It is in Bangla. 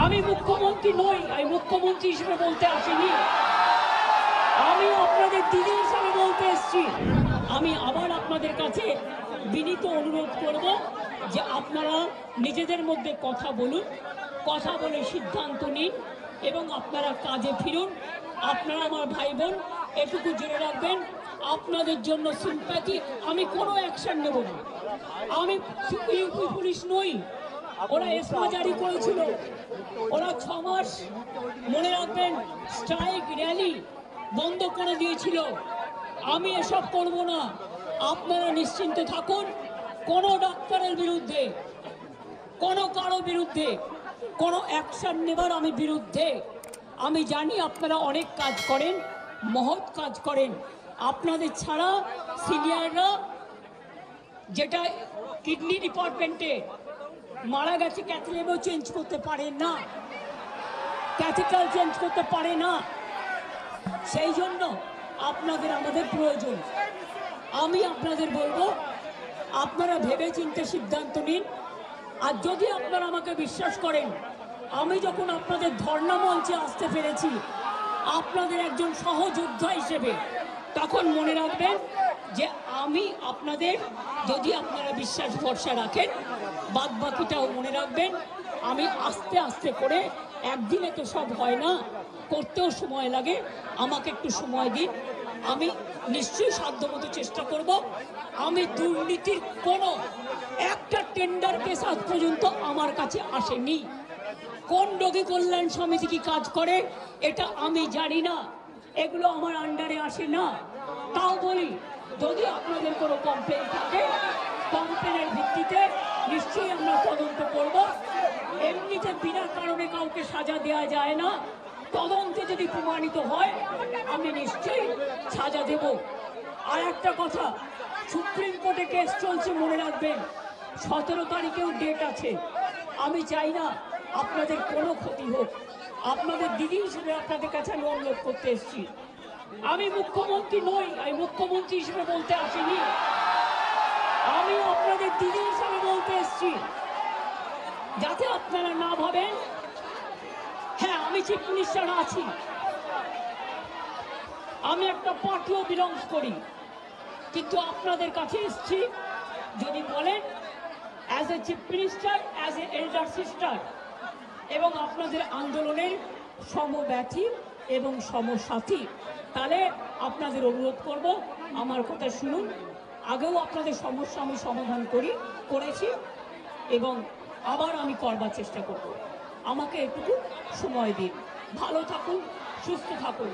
আমি মুখ্যমন্ত্রী নই, আমি মুখ্যমন্ত্রী হিসেবে বলতে আসিনি, আমি আপনাদের দিদি হিসেবে বলতে এসেছি। আমি আবার আপনাদের কাছে বিনীত অনুরোধ করব যে আপনারা নিজেদের মধ্যে কথা বলুন, কথা বলে সিদ্ধান্ত নিন এবং আপনারা কাজে ফিরুন। আপনারা আমার ভাই বোন, এটুকু জেনে রাখবেন, আপনাদের জন্য সিম্প্যাথি, আমি কোনো অ্যাকশন নেব না। আমি ইউপি পুলিশ নই, ওরা এসমা জারি করেছিল, ওরা 6 মাস মনে রাখবেন স্ট্রাইক র্যালি বন্ধ করে দিয়েছিল। আমি এসব করব না, আপনারা নিশ্চিন্ত থাকুন। কোনো ডাক্তারের বিরুদ্ধে, কোনো কারো বিরুদ্ধে কোনো অ্যাকশন নেবার আমি বিরুদ্ধে। আমি জানি আপনারা অনেক কাজ করেন, মহৎ কাজ করেন। আপনাদের ছাড়া সিনিয়ররা, যেটা কিডনি ডিপার্টমেন্টে মারা গেছে, ক্যাথলেটও চেঞ্জ করতে পারে না, ক্যাথেটার চেঞ্জ করতে পারে না। সেই জন্য আপনাদের আমাদের প্রয়োজন। আমি আপনাদের বলবো, আপনারা ভেবে চিন্তে সিদ্ধান্ত নিন। আর যদি আপনারা আমাকে বিশ্বাস করেন, আমি যখন আপনাদের ধর্ণা মঞ্চে আসতে পেরেছি আপনাদের একজন সহযোদ্ধা হিসেবে, তখন মনে রাখবেন যে আমি আপনাদের, যদি আপনারা বিশ্বাস ভরসা রাখেন, বাদ বাকিটাও মনে রাখবেন। আমি আস্তে আস্তে করে, একদিনে তো সব হয় না, করতেও সময় লাগে, আমাকে একটু সময় দিন। আমি নিশ্চয়ই সাধ্যমতো চেষ্টা করব। আমি দুর্নীতির কোনো একটা টেন্ডার কেস আজ পর্যন্ত আমার কাছে আসেনি। কোন রোগী কল্যাণ সমিতি কি কাজ করে এটা আমি জানি না, এগুলো আমার আন্ডারে আসে না। তাও বলি, যদি আপনাদের কোনো কমপ্লেন থাকে, কমপ্লেনের ভিত্তিতে নিশ্চয়ই আমরা তদন্ত করব। এমনিতে বিনা কারণে কাউকে সাজা দেওয়া যায় না। তদন্তে যদি প্রমাণিত হয় আমি নিশ্চয়ই সাজা দেব। আর একটা কথা, সুপ্রিম কোর্টে কেস চলছে, মনে রাখবেন 17 তারিখেও ডেট আছে। আমি চাই না আপনাদের কোনো ক্ষতি হোক। আপনাদের দিদি হিসেবে আপনাদের কাছে আমি অনুরোধ করতে এসেছি। আমি মুখ্যমন্ত্রী নই, আমি মুখ্যমন্ত্রী হিসেবে বলতে আসিনি, আমি আপনাদের দিদি হিসেবে বলতে এসেছি। যাতে আপনারা না ভাবেন, হ্যাঁ আমি চিফ মিনিস্টার আছি, আমি একটা পার্টিও বিলংস করি, কিন্তু আপনাদের কাছে এসেছি যদি বলেন as a chief minister, as a elder sister, এবং আপনাদের আন্দোলনের সমব্যথী এবং সমসাথী, তাহলে আপনাদের অনুরোধ করব আমার কথা শুনুন। আগেও আপনাদের সমস্যা আমি সমাধান করেছি এবং আবার আমি করবার চেষ্টা করব। আমাকে একটু সময় দিন। ভালো থাকুন, সুস্থ থাকুন।